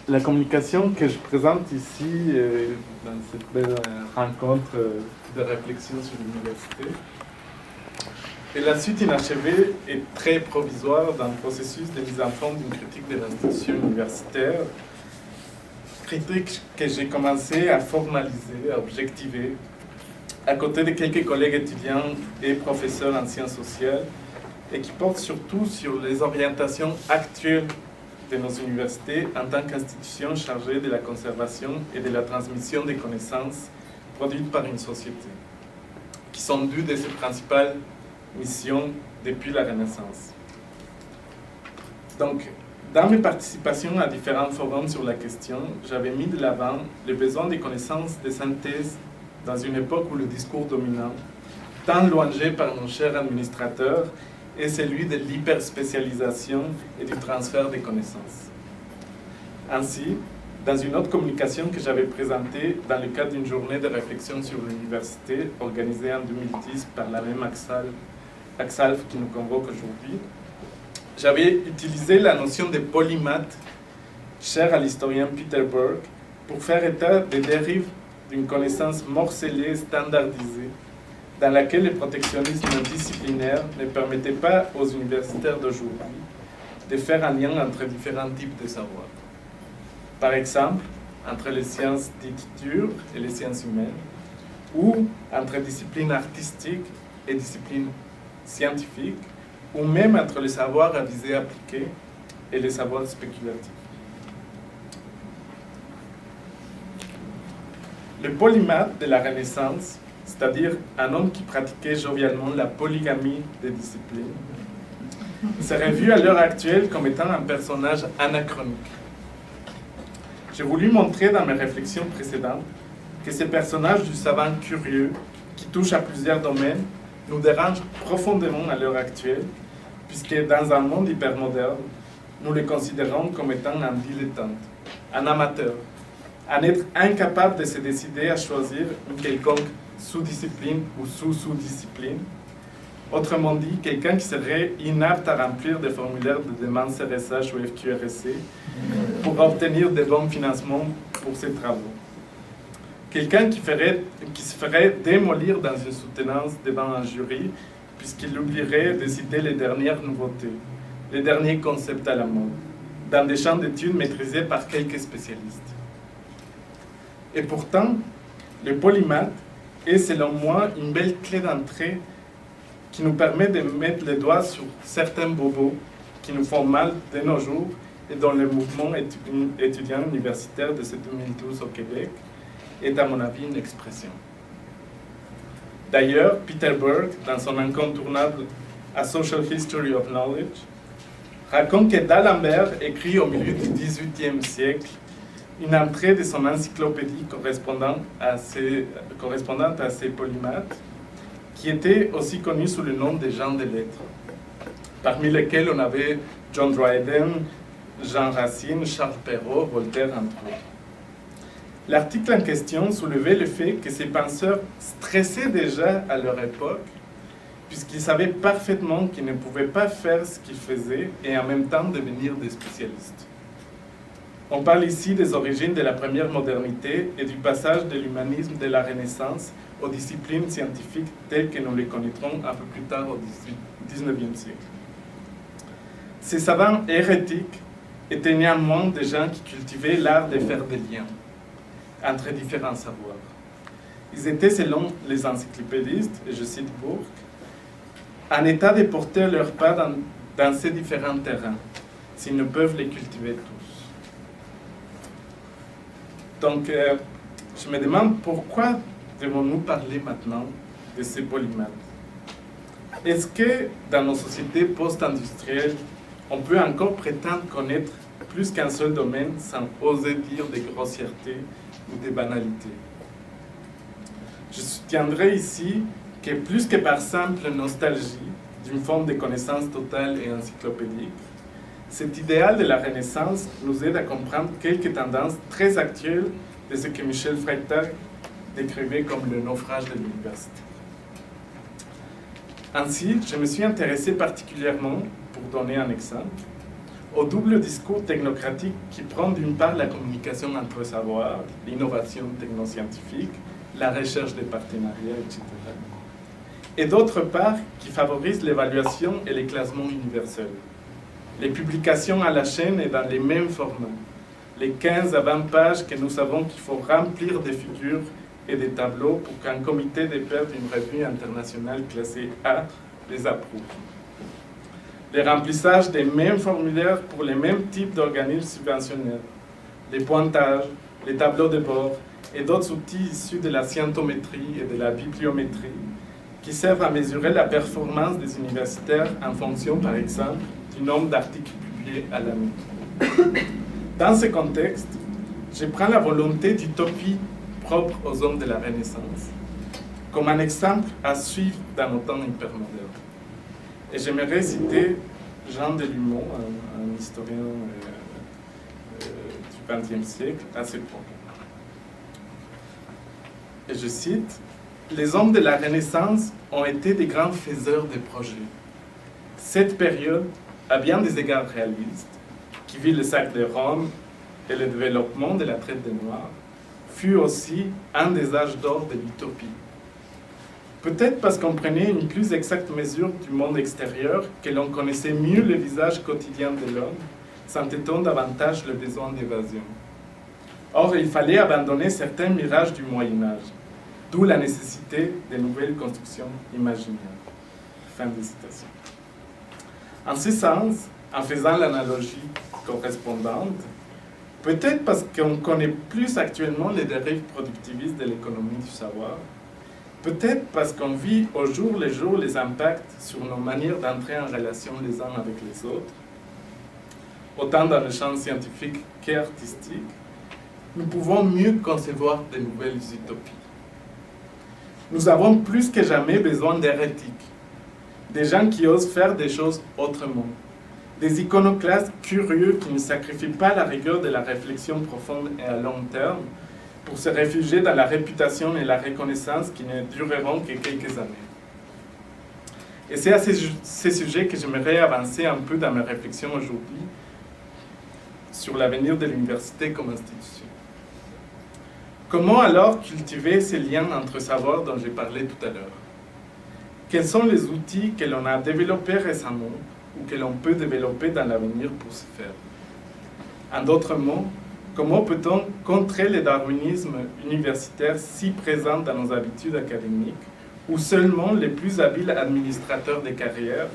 La communication que je présente ici, dans cette belle rencontre de réflexion sur l'université, est la suite inachevée et très provisoire d'un processus de mise en forme d'une critique de l'institution universitaire, critique que j'ai commencé à formaliser, à objectiver, à côté de quelques collègues étudiants et professeurs en sciences sociales, et qui porte surtout sur les orientations actuelles de nos universités en tant qu'institutions chargées de la conservation et de la transmission des connaissances produites par une société, qui sont dues de ses principales missions depuis la Renaissance. Donc, dans mes participations à différents forums sur la question, j'avais mis de l'avant le besoin de connaissances de synthèse dans une époque où le discours dominant, tant louangé par nos chers administrateurs, est celui de l'hyperspécialisation et du transfert des connaissances. Ainsi, dans une autre communication que j'avais présentée dans le cadre d'une journée de réflexion sur l'université organisée en 2010 par la même Axalf qui nous convoque aujourd'hui, j'avais utilisé la notion de polymath, chère à l'historien Peter Burke, pour faire état des dérives d'une connaissance morcelée, standardisée, dans laquelle le protectionnisme disciplinaire ne permettait pas aux universitaires d'aujourd'hui de faire un lien entre différents types de savoirs. Par exemple, entre les sciences dites dures et les sciences humaines, ou entre disciplines artistiques et disciplines scientifiques, ou même entre les savoirs à visée appliquée et les savoirs spéculatifs. Le polymathe de la Renaissance, c'est-à-dire un homme qui pratiquait jovialement la polygamie des disciplines, serait vu à l'heure actuelle comme étant un personnage anachronique. J'ai voulu montrer dans mes réflexions précédentes que ces personnages du savant curieux, qui touchent à plusieurs domaines, nous dérangent profondément à l'heure actuelle, puisque dans un monde hypermoderne, nous les considérons comme étant un dilettante, un amateur, un être incapable de se décider à choisir une quelconque sous-discipline ou sous-sous-discipline. Autrement dit, quelqu'un qui serait inapte à remplir des formulaires de demande CRSH ou FQRSC pour obtenir de bons financements pour ses travaux. Quelqu'un qui se ferait démolir dans une soutenance devant un jury puisqu'il oublierait de citer les dernières nouveautés, les derniers concepts à la mode, dans des champs d'études maîtrisés par quelques spécialistes. Et pourtant, le polymath est, selon moi, une belle clé d'entrée qui nous permet de mettre le doigt sur certains bobos qui nous font mal de nos jours et dont le mouvement étudiant universitaire de ce 2012 au Québec est, à mon avis, une expression. D'ailleurs, Peter Burke, dans son incontournable A Social History of Knowledge, raconte que D'Alembert écrit au milieu du XVIIIe siècle une entrée de son encyclopédie correspondant à ces polymathes, qui était aussi connu sous le nom des gens de lettres, parmi lesquels on avait John Dryden, Jean Racine, Charles Perrault, Voltaire, entre autres. L'article en question soulevait le fait que ces penseurs stressaient déjà à leur époque, puisqu'ils savaient parfaitement qu'ils ne pouvaient pas faire ce qu'ils faisaient et en même temps devenir des spécialistes. On parle ici des origines de la première modernité et du passage de l'humanisme de la Renaissance aux disciplines scientifiques telles que nous les connaîtrons un peu plus tard au XIXe siècle. Ces savants hérétiques étaient néanmoins des gens qui cultivaient l'art de faire des liens entre différents savoirs. Ils étaient, selon les encyclopédistes, et je cite Burke, en état de porter leur part dans ces différents terrains, s'ils ne peuvent les cultiver tous. Donc, je me demande pourquoi devons-nous parler maintenant de ces polymathes? Est-ce que dans nos sociétés post-industrielles, on peut encore prétendre connaître plus qu'un seul domaine sans oser dire des grossièretés ou des banalités? Je soutiendrai ici que plus que par simple nostalgie d'une forme de connaissance totale et encyclopédique, cet idéal de la Renaissance nous aide à comprendre quelques tendances très actuelles de ce que Michel Freytag décrivait comme le naufrage de l'université. Ainsi, je me suis intéressé particulièrement, pour donner un exemple, au double discours technocratique qui prend d'une part la communication entre savoirs, l'innovation technoscientifique, la recherche des partenariats, etc. Et d'autre part qui favorise l'évaluation et les classements universels. Les publications à la chaîne et dans les mêmes formats. Les 15 à 20 pages que nous savons qu'il faut remplir des figures et des tableaux pour qu'un comité des pairs d'une revue internationale classée A les approuve. Le remplissage des mêmes formulaires pour les mêmes types d'organismes subventionnels, les pointages, les tableaux de bord et d'autres outils issus de la scientométrie et de la bibliométrie qui servent à mesurer la performance des universitaires en fonction, par exemple, du nombre d'articles publiés à l'année. Dans ce contexte, je prends la volonté d'utopie propre aux hommes de la Renaissance comme un exemple à suivre dans nos temps hypermodernes. Et j'aimerais citer Jean Delumeau, un historien du XXe siècle, à ce point. Et je cite, « Les hommes de la Renaissance ont été des grands faiseurs de projets. Cette période, à bien des égards réalistes, qui vit le sac de Rome et le développement de la traite des Noirs, fut aussi un des âges d'or de l'utopie. Peut-être parce qu'on prenait une plus exacte mesure du monde extérieur, que l'on connaissait mieux le visage quotidien de l'homme, sentait-on davantage le besoin d'évasion. Or, il fallait abandonner certains mirages du Moyen-Âge, d'où la nécessité de nouvelles constructions imaginaires. » Fin de citation. En ce sens, en faisant l'analogie correspondante, peut-être parce qu'on connaît plus actuellement les dérives productivistes de l'économie du savoir, peut-être parce qu'on vit au jour le jour les impacts sur nos manières d'entrer en relation les uns avec les autres, autant dans le champ scientifique qu'artistique, nous pouvons mieux concevoir de nouvelles utopies. Nous avons plus que jamais besoin d'hérétiques, des gens qui osent faire des choses autrement, des iconoclastes curieux qui ne sacrifient pas la rigueur de la réflexion profonde et à long terme pour se réfugier dans la réputation et la reconnaissance qui ne dureront que quelques années. Et c'est à ces sujets que j'aimerais avancer un peu dans mes réflexions aujourd'hui sur l'avenir de l'université comme institution. Comment alors cultiver ces liens entre savoirs dont j'ai parlé tout à l'heure? Quels sont les outils que l'on a développés récemment ou que l'on peut développer dans l'avenir pour ce faire? En d'autres mots, comment peut-on contrer le darwinisme universitaire si présent dans nos habitudes académiques, où seulement les plus habiles administrateurs de carrières,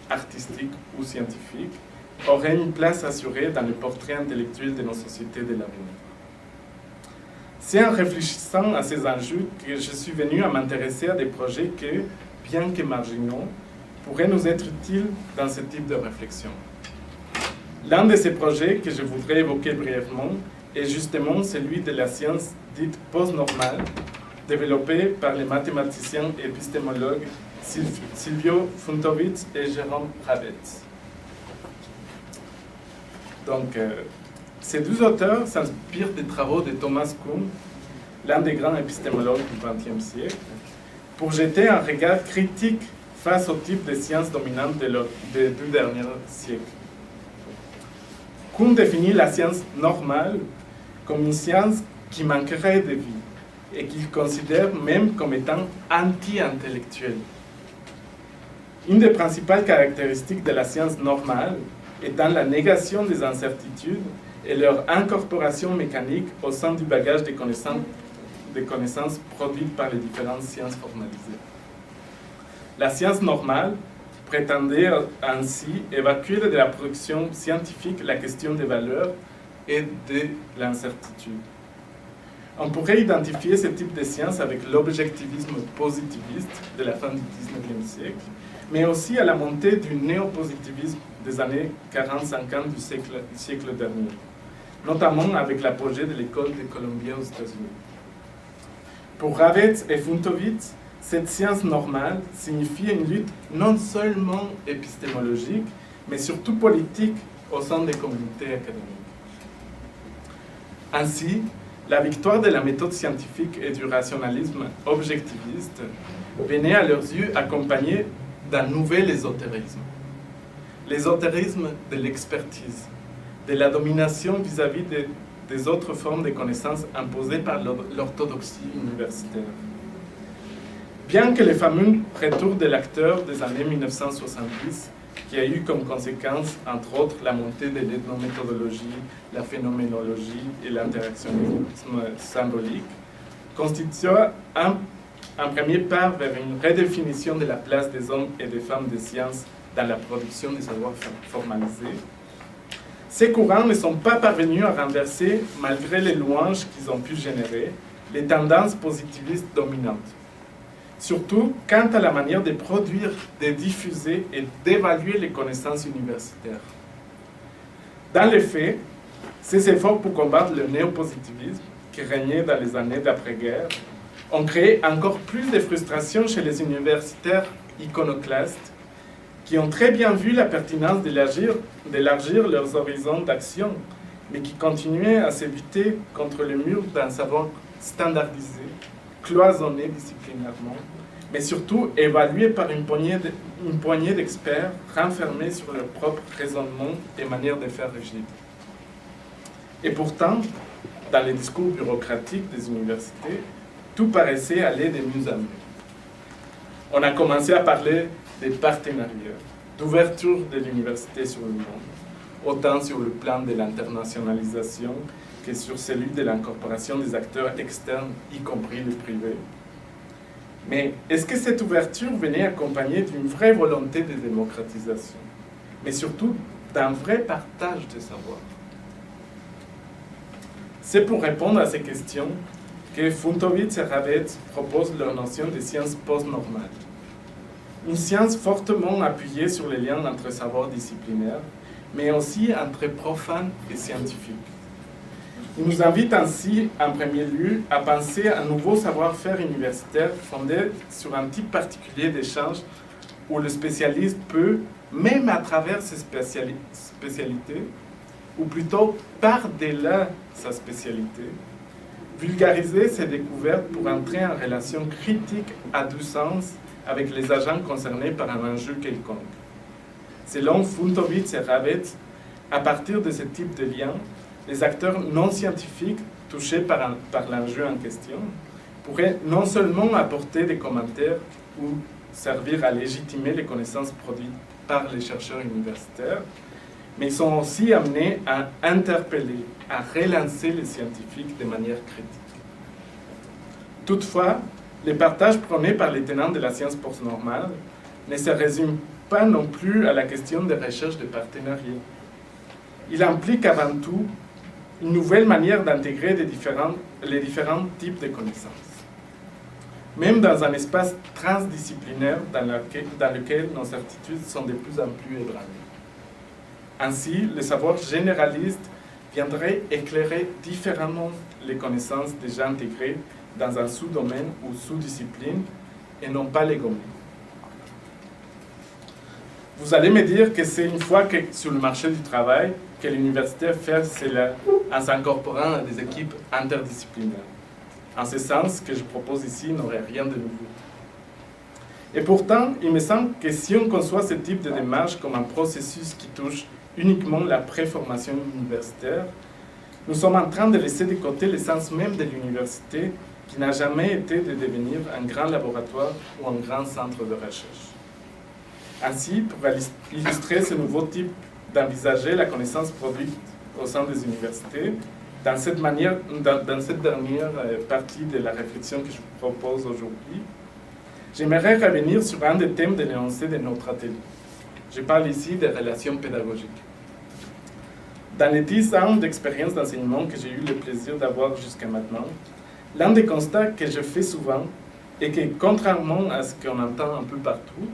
artistiques ou scientifiques, auraient une place assurée dans le portrait intellectuel de nos sociétés de l'avenir? C'est en réfléchissant à ces enjeux que je suis venu à m'intéresser à des projets que, bien que marginaux, pourraient nous être utiles dans ce type de réflexion. L'un de ces projets que je voudrais évoquer brièvement est justement celui de la science dite post-normale, développée par les mathématiciens et épistémologues Silvio Funtowicz et Jérôme Ravetz. Donc, ces deux auteurs s'inspirent des travaux de Thomas Kuhn, l'un des grands épistémologues du XXe siècle, pour jeter un regard critique face au type de sciences dominantes des 2 derniers siècles. Kuhn définit la science normale comme une science qui manquerait de vie et qu'il considère même comme étant anti-intellectuelle. Une des principales caractéristiques de la science normale étant la négation des incertitudes et leur incorporation mécanique au sein du bagage des connaissances produites par les différentes sciences formalisées. La science normale prétendait ainsi évacuer de la production scientifique la question des valeurs et de l'incertitude. On pourrait identifier ce type de science avec l'objectivisme positiviste de la fin du XIXe siècle, mais aussi à la montée du néopositivisme des années 40-50 du siècle dernier, notamment avec l'apogée de l'école de Columbia aux États-Unis. Pour Ravetz et Funtowicz, cette science normale signifie une lutte non seulement épistémologique, mais surtout politique au sein des communautés académiques. Ainsi, la victoire de la méthode scientifique et du rationalisme objectiviste venait à leurs yeux accompagnée d'un nouvel ésotérisme. l'ésotérisme de l'expertise, de la domination vis-à-vis des autres formes de connaissances imposées par l'orthodoxie universitaire. Bien que le fameux retour de l'acteur des années 1970, qui a eu comme conséquence, entre autres, la montée de l'ethnométhodologie, la phénoménologie et l'interactionnisme symbolique, constitua un premier pas vers une redéfinition de la place des hommes et des femmes de sciences dans la production des savoirs formalisés. Ces courants ne sont pas parvenus à renverser, malgré les louanges qu'ils ont pu générer, les tendances positivistes dominantes. Surtout quant à la manière de produire, de diffuser et d'évaluer les connaissances universitaires. Dans les faits, ces efforts pour combattre le néopositivisme qui régnait dans les années d'après-guerre ont créé encore plus de frustration chez les universitaires iconoclastes qui ont très bien vu la pertinence d'élargir leurs horizons d'action, mais qui continuaient à s'éviter contre le mur d'un savoir standardisé, cloisonné disciplinairement, mais surtout évalué par une poignée d'experts renfermés sur leur propre raisonnement et manière de faire rigide. Et pourtant, dans les discours bureaucratiques des universités, tout paraissait aller de mieux en mieux. On a commencé à parler des partenariats, d'ouverture de l'université sur le monde, autant sur le plan de l'internationalisation que sur celui de l'incorporation des acteurs externes, y compris le privé. Mais est-ce que cette ouverture venait accompagnée d'une vraie volonté de démocratisation, mais surtout d'un vrai partage de savoir? C'est pour répondre à ces questions que Funtowicz et Ravetz proposent leur notion de science post-normale. Une science fortement appuyée sur les liens entre savoirs disciplinaires, mais aussi entre profane et scientifique. Il nous invite ainsi, en premier lieu, à penser un nouveau savoir-faire universitaire fondé sur un type particulier d'échange où le spécialiste peut, même à travers ses spécialités, ou plutôt par-delà sa spécialité, vulgariser ses découvertes pour entrer en relation critique à du sens avec les agents concernés par un enjeu quelconque. Selon Funtowicz et Ravetz, à partir de ce type de lien, les acteurs non scientifiques touchés par l'enjeu en question pourraient non seulement apporter des commentaires ou servir à légitimer les connaissances produites par les chercheurs universitaires, mais ils sont aussi amenés à interpeller, à relancer les scientifiques de manière critique. Toutefois, le partage prôné par les tenants de la science post-normale ne se résume pas non plus à la question de recherche de partenariat. Il implique avant tout une nouvelle manière d'intégrer les différents types de connaissances. Même dans un espace transdisciplinaire dans lequel nos certitudes sont de plus en plus ébranlées. Ainsi, le savoir généraliste viendrait éclairer différemment les connaissances déjà intégrées dans un sous-domaine ou sous-discipline et non pas les gommer. Vous allez me dire que c'est une fois que sur le marché du travail que l'université fait cela en s'incorporant à des équipes interdisciplinaires. En ce sens, ce que je propose ici n'aurait rien de nouveau. Et pourtant, il me semble que si on conçoit ce type de démarche comme un processus qui touche uniquement la préformation universitaire, nous sommes en train de laisser de côté l'essence même de l'université qui n'a jamais été de devenir un grand laboratoire ou un grand centre de recherche. Ainsi, pour illustrer ce nouveau type d'envisager la connaissance produite au sein des universités, dans cette dernière partie de la réflexion que je vous propose aujourd'hui, j'aimerais revenir sur un des thèmes de l'énoncé de notre atelier. Je parle ici des relations pédagogiques. Dans les 10 ans d'expérience d'enseignement que j'ai eu le plaisir d'avoir jusqu'à maintenant, l'un des constats que je fais souvent est que, contrairement à ce qu'on entend un peu partout,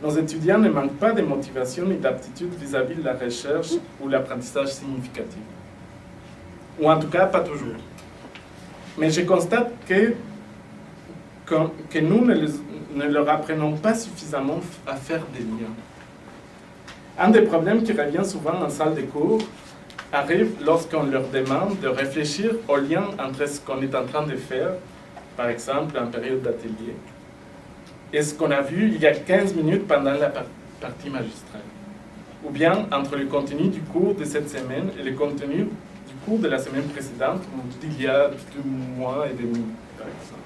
nos étudiants ne manquent pas de motivation ni d'aptitude vis-à-vis de la recherche ou l'apprentissage significatif. Ou en tout cas, pas toujours. Mais je constate que nous ne leur apprenons pas suffisamment à faire des liens. Un des problèmes qui revient souvent en salle de cours arrive lorsqu'on leur demande de réfléchir au lien entre ce qu'on est en train de faire, par exemple en période d'atelier, et ce qu'on a vu il y a 15 minutes pendant la partie magistrale. ou bien entre le contenu du cours de cette semaine et le contenu du cours de la semaine précédente, d'il y a 2 mois et demi, par exemple.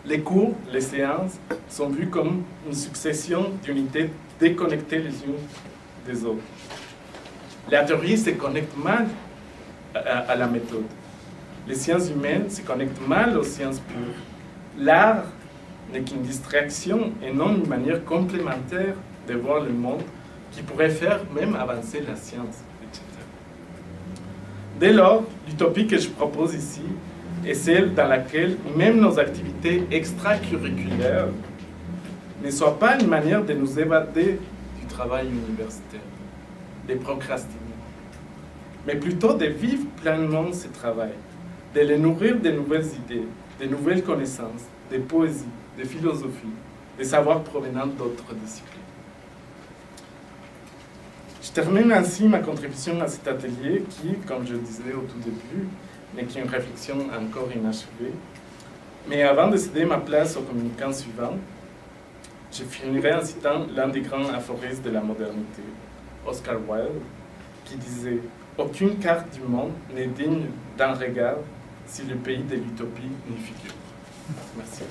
Les cours, les séances, sont vus comme une succession d'unités déconnectées les unes des autres. La théorie se connecte mal à la méthode. Les sciences humaines se connectent mal aux sciences pures. L'art n'est qu'une distraction et non une manière complémentaire de voir le monde qui pourrait faire même avancer la science, etc. Dès lors, l'utopie que je propose ici est celle dans laquelle même nos activités extracurriculaires ne soient pas une manière de nous évader du travail universitaire, de procrastiner, mais plutôt de vivre pleinement ce travail, de le nourrir de nouvelles idées, de nouvelles connaissances, de poésie, de philosophie, de savoirs provenant d'autres disciplines. Je termine ainsi ma contribution à cet atelier qui, comme je le disais au tout début, n'est qu'une réflexion encore inachevée. Mais avant de céder ma place au communicant suivant, je finirai en citant l'un des grands aphorismes de la modernité, Oscar Wilde, qui disait « Aucune carte du monde n'est digne d'un regard si le pays de l'utopie n'y figure. » Merci.